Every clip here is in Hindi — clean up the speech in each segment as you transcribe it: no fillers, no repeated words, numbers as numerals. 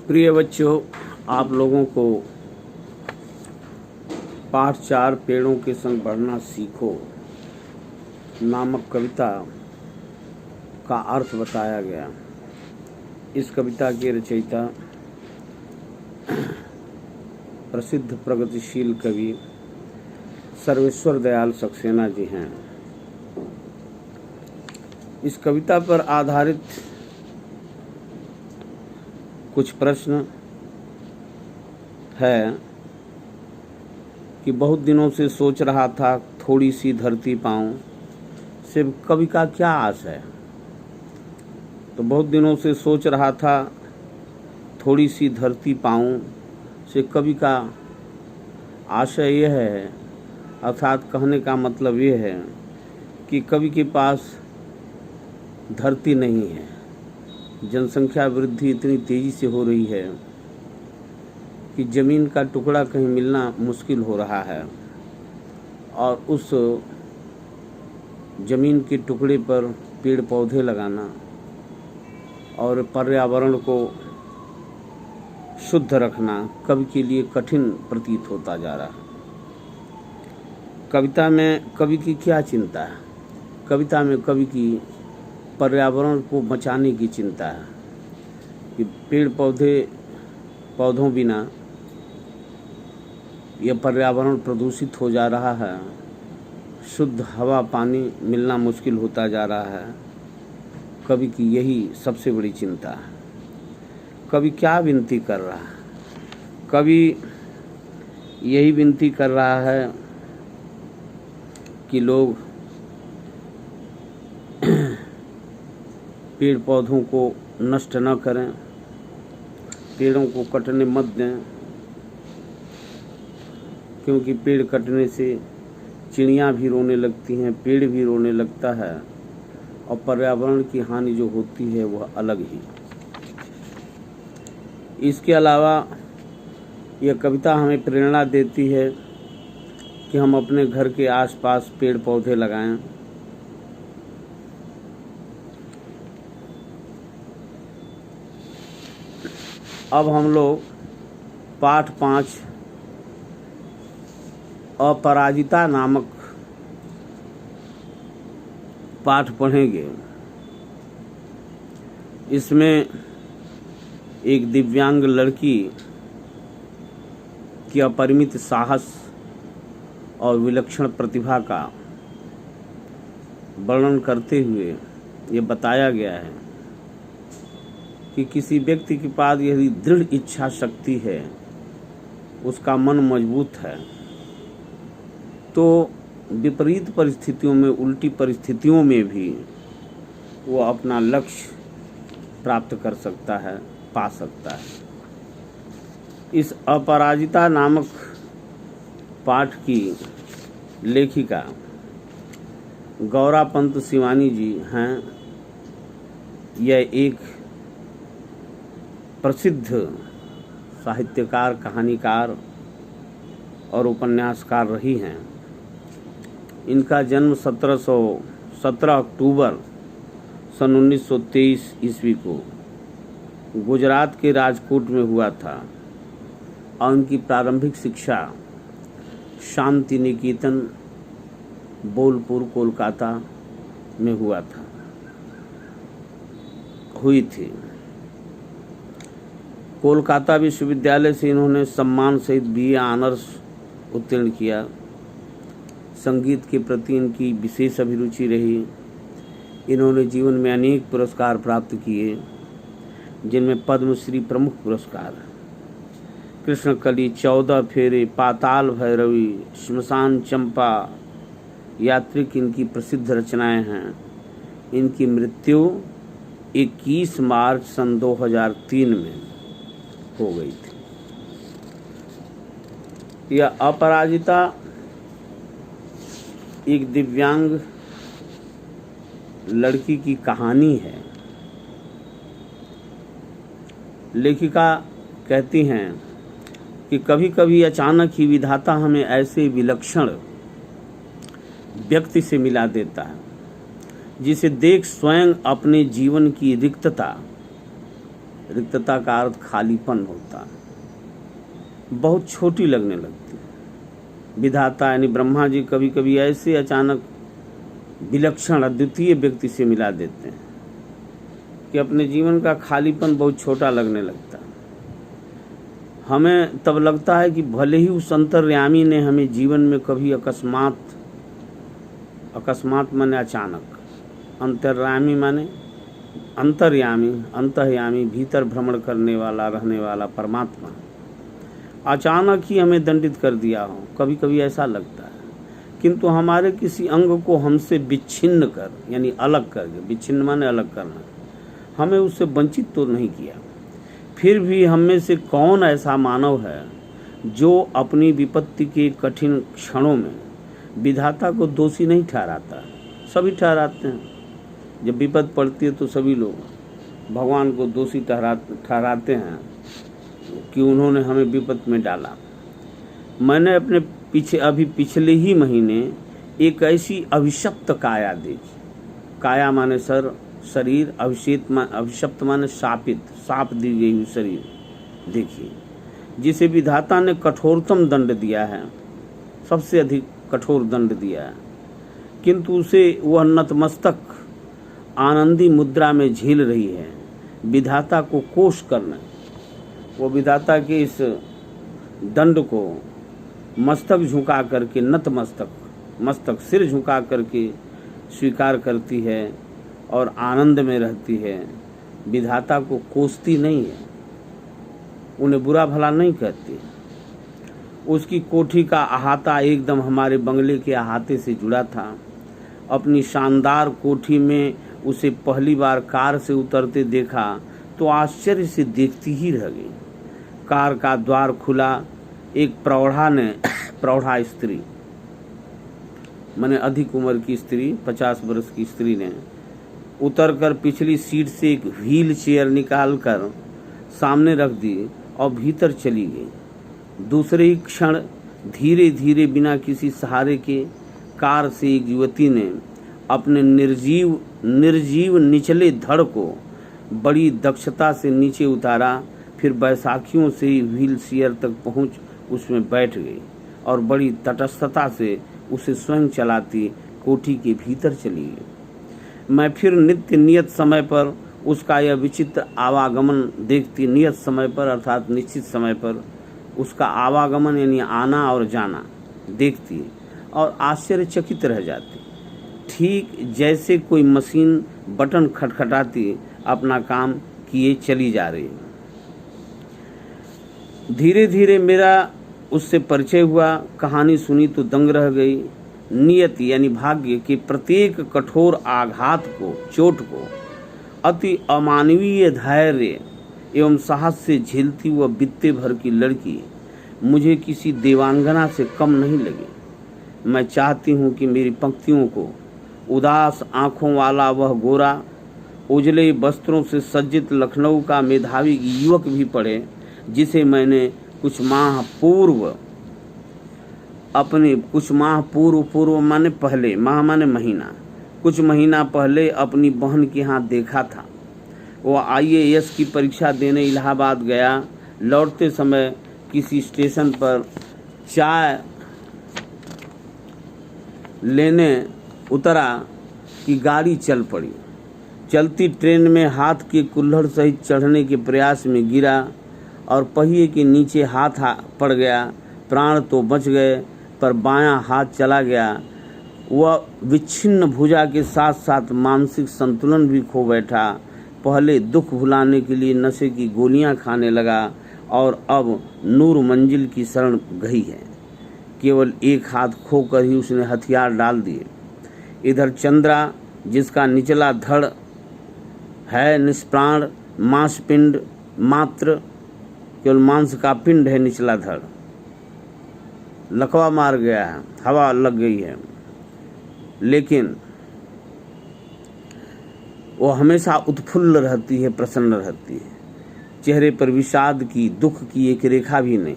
प्रिय बच्चों, आप लोगों को पाठ 4 पेड़ों के संग बढ़ना सीखो नामक कविता का अर्थ बताया गया। इस कविता के रचयिता प्रसिद्ध प्रगतिशील कवि सर्वेश्वर दयाल सक्सेना जी हैं। इस कविता पर आधारित कुछ प्रश्न है कि बहुत दिनों से सोच रहा था थोड़ी सी धरती पाऊं, सिर्फ कवि का क्या आस है। तो बहुत दिनों से सोच रहा था थोड़ी सी धरती पाऊं से कवि का आशय यह है, अर्थात कहने का मतलब यह है कि कवि के पास धरती नहीं है। जनसंख्या वृद्धि इतनी तेजी से हो रही है कि ज़मीन का टुकड़ा कहीं मिलना मुश्किल हो रहा है और उस ज़मीन के टुकड़े पर पेड़ पौधे लगाना और पर्यावरण को शुद्ध रखना कवि के लिए कठिन प्रतीत होता जा रहा है। कविता में कवि की क्या चिंता है? कविता में कवि की पर्यावरण को बचाने की चिंता है कि पेड़ पौधों बिना यह पर्यावरण प्रदूषित हो जा रहा है, शुद्ध हवा पानी मिलना मुश्किल होता जा रहा है। कवि की यही सबसे बड़ी चिंता है। कवि क्या विनती कर रहा है? कवि यही विनती कर रहा है कि लोग पेड़ पौधों को नष्ट न करें, पेड़ों को कटने मत दें, क्योंकि पेड़ कटने से चिड़ियाँ भी रोने लगती हैं, पेड़ भी रोने लगता है और पर्यावरण की हानि जो होती है वह अलग ही। इसके अलावा यह कविता हमें प्रेरणा देती है कि हम अपने घर के आसपास पेड़ पौधे लगाएं। अब हम लोग पाठ 5 अपराजिता नामक पाठ पढ़ेंगे। इसमें एक दिव्यांग लड़की की अपरिमित साहस और विलक्षण प्रतिभा का वर्णन करते हुए ये बताया गया है कि किसी व्यक्ति के पास यदि दृढ़ इच्छा शक्ति है, उसका मन मजबूत है, तो विपरीत परिस्थितियों में, उल्टी परिस्थितियों में भी वो अपना लक्ष्य प्राप्त कर सकता है, पा सकता है। इस अपराजिता नामक पाठ की लेखिका गौरापंत शिवानी जी हैं। यह एक प्रसिद्ध साहित्यकार, कहानीकार और उपन्यासकार रही हैं। इनका जन्म 17 अक्टूबर सन 1923 ईस्वी को गुजरात के राजकोट में हुआ था और उनकी प्रारंभिक शिक्षा शांति निकेतन बोलपुर कोलकाता में हुई थी। कोलकाता विश्वविद्यालय से इन्होंने सम्मान सहित BA ऑनर्स उत्तीर्ण किया। संगीत के प्रति इनकी विशेष अभिरुचि रही। इन्होंने जीवन में अनेक पुरस्कार प्राप्त किए, जिनमें पद्मश्री प्रमुख पुरस्कार, कृष्णकली, 14 फेरे, पाताल भैरवी, श्मशान चंपा, यात्रिक इनकी प्रसिद्ध रचनाएं हैं। इनकी मृत्यु 21 मार्च सन 2003 में हो गई थी। यह अपराजिता एक दिव्यांग लड़की की कहानी है। लेखिका कहती हैं कि कभी कभी अचानक ही विधाता हमें ऐसे विलक्षण व्यक्ति से मिला देता है जिसे देख स्वयं अपने जीवन की रिक्तता रिक्तता का अर्थ खालीपन होता है, बहुत छोटी लगने लगती है। विधाता यानी ब्रह्मा जी कभी कभी ऐसे अचानक विलक्षण अद्वितीय व्यक्ति से मिला देते हैं कि अपने जीवन का खालीपन बहुत छोटा लगने लगता है। हमें तब लगता है कि भले ही उस अंतर्यामी ने हमें जीवन में कभी अकस्मात माने अचानक, अंतर्यामी माने अंतर्यामी, अंतर्यामी भीतर भ्रमण करने वाला, रहने वाला परमात्मा अचानक ही हमें दंडित कर दिया हो, कभी कभी ऐसा लगता है। किंतु हमारे किसी अंग को हमसे विच्छिन्न कर, यानी अलग करके, विच्छिन्न माने अलग करना, हमें उससे वंचित तो नहीं किया। फिर भी हम में से कौन ऐसा मानव है जो अपनी विपत्ति के कठिन क्षणों में विधाता को दोषी नहीं ठहराता? सभी ठहराते हैं। जब विपत्ति पड़ती है तो सभी लोग भगवान को दोषी ठहराते हैं कि उन्होंने हमें विपत्ति में डाला। मैंने अपने पिछले ही महीने एक ऐसी अभिशप्त काया देखी। काया माने शरीर, अभिशप्त माने शापित, शाप दी गई हुई शरीर देखिए, जिसे विधाता ने कठोरतम दंड दिया है, सबसे अधिक कठोर दंड दिया है, किंतु उसे वह नतमस्तक आनंदी मुद्रा में झेल रही है। विधाता को कोष करना, वो विधाता के इस दंड को मस्तक झुका करके, मस्तक सिर झुका करके स्वीकार करती है और आनंद में रहती है। विधाता को कोसती नहीं है, उन्हें बुरा भला नहीं कहती। उसकी कोठी का अहाता एकदम हमारे बंगले के अहाते से जुड़ा था। अपनी शानदार कोठी में उसे पहली बार कार से उतरते देखा तो आश्चर्य से देखती ही रह गई। कार का द्वार खुला, एक प्रौढ़ा स्त्री, माने अधिक उम्र की स्त्री, 50 वर्ष की स्त्री ने उतरकर पिछली सीट से एक व्हील चेयर निकालकर सामने रख दी और भीतर चली गई। दूसरे ही क्षण धीरे धीरे बिना किसी सहारे के कार से एक युवती ने अपने निर्जीव निचले धड़ को बड़ी दक्षता से नीचे उतारा, फिर बैसाखियों से ही व्हील चेयर तक पहुंच उसमें बैठ गई और बड़ी तटस्थता से उसे स्वयं चलाती कोठी के भीतर चली गई। मैं फिर नियत समय पर उसका यह विचित्र आवागमन देखती, नियत समय पर अर्थात निश्चित समय पर उसका आवागमन यानी आना और जाना देखती और आश्चर्यचकित रह जाती, ठीक जैसे कोई मशीन बटन खटखटाती अपना काम किए चली जा रही। धीरे धीरे मेरा उससे परिचय हुआ, कहानी सुनी तो दंग रह गई। नियति यानी भाग्य के प्रत्येक कठोर आघात को, चोट को अति अमानवीय धैर्य एवं साहस से झेलती हुआ बित्ते भर की लड़की मुझे किसी देवांगना से कम नहीं लगी। मैं चाहती हूँ कि मेरी पंक्तियों को उदास आंखों वाला वह गोरा, उजले वस्त्रों से सज्जित लखनऊ का मेधावी युवक भी पढ़े, जिसे मैंने कुछ माह पूर्व माने पहले, माह माने महीना, कुछ महीना पहले अपनी बहन के यहाँ देखा था। वो IAS की परीक्षा देने इलाहाबाद गया। लौटते समय किसी स्टेशन पर चाय लेने उतरा कि गाड़ी चल पड़ी। चलती ट्रेन में हाथ के कुल्हड़ सहित चढ़ने के प्रयास में गिरा और पहिए के नीचे हाथ पड़ गया। प्राण तो बच गए पर बायां हाथ चला गया। वह विच्छिन्न भुजा के साथ साथ मानसिक संतुलन भी खो बैठा। पहले दुख भुलाने के लिए नशे की गोलियां खाने लगा और अब नूर मंजिल की शरण गई है। केवल एक हाथ खोकर ही उसने हथियार डाल दिए। इधर चंद्रा, जिसका निचला धड़ है निष्प्राण, मांसपिंड मात्र, केवल मांस का पिंड है निचला धड़, लकवा मार गया है, हवा लग गई है, लेकिन वो हमेशा उत्फुल्ल रहती है, प्रसन्न रहती है। चेहरे पर विषाद की, दुख की एक रेखा भी नहीं।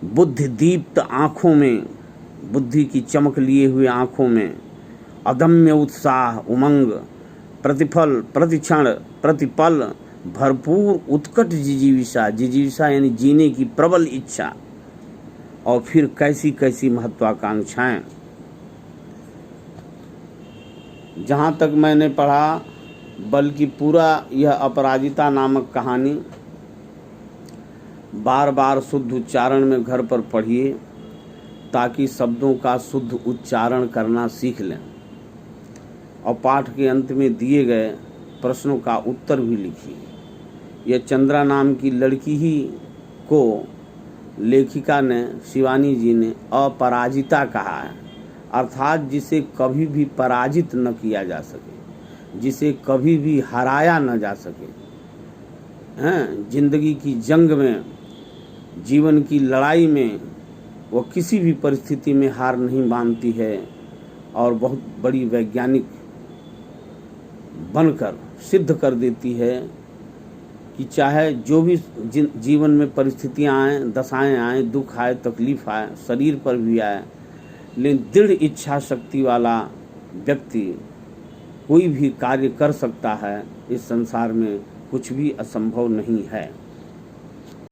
बुद्धि दीप्त आंखों में, बुद्धि की चमक लिए हुए आंखों में अदम्य उत्साह, उमंग, प्रतिफल, प्रतिक्षण, प्रतिपल भरपूर उत्कट जिजीविषा, जिजीविषा यानी जीने की प्रबल इच्छा, और फिर कैसी कैसी महत्वाकांक्षाएं। जहाँ तक मैंने पढ़ा, बल्कि पूरा यह अपराजिता नामक कहानी बार बार शुद्ध उच्चारण में घर पर पढ़िए, ताकि शब्दों का शुद्ध उच्चारण करना सीख लें, और पाठ के अंत में दिए गए प्रश्नों का उत्तर भी लिखिए। यह चंद्रा नाम की लड़की ही को लेखिका ने, शिवानी जी ने अपराजिता कहा है, अर्थात जिसे कभी भी पराजित न किया जा सके, जिसे कभी भी हराया न जा सके। जिंदगी की जंग में, जीवन की लड़ाई में वो किसी भी परिस्थिति में हार नहीं मानती है, और बहुत बड़ी वैज्ञानिक बनकर सिद्ध कर देती है कि चाहे जो भी जीवन में परिस्थितियां आएँ, दशाएं आएँ, दुख आए, तकलीफ आए, शरीर पर भी आए, लेकिन दृढ़ इच्छा शक्ति वाला व्यक्ति कोई भी कार्य कर सकता है। इस संसार में कुछ भी असंभव नहीं है।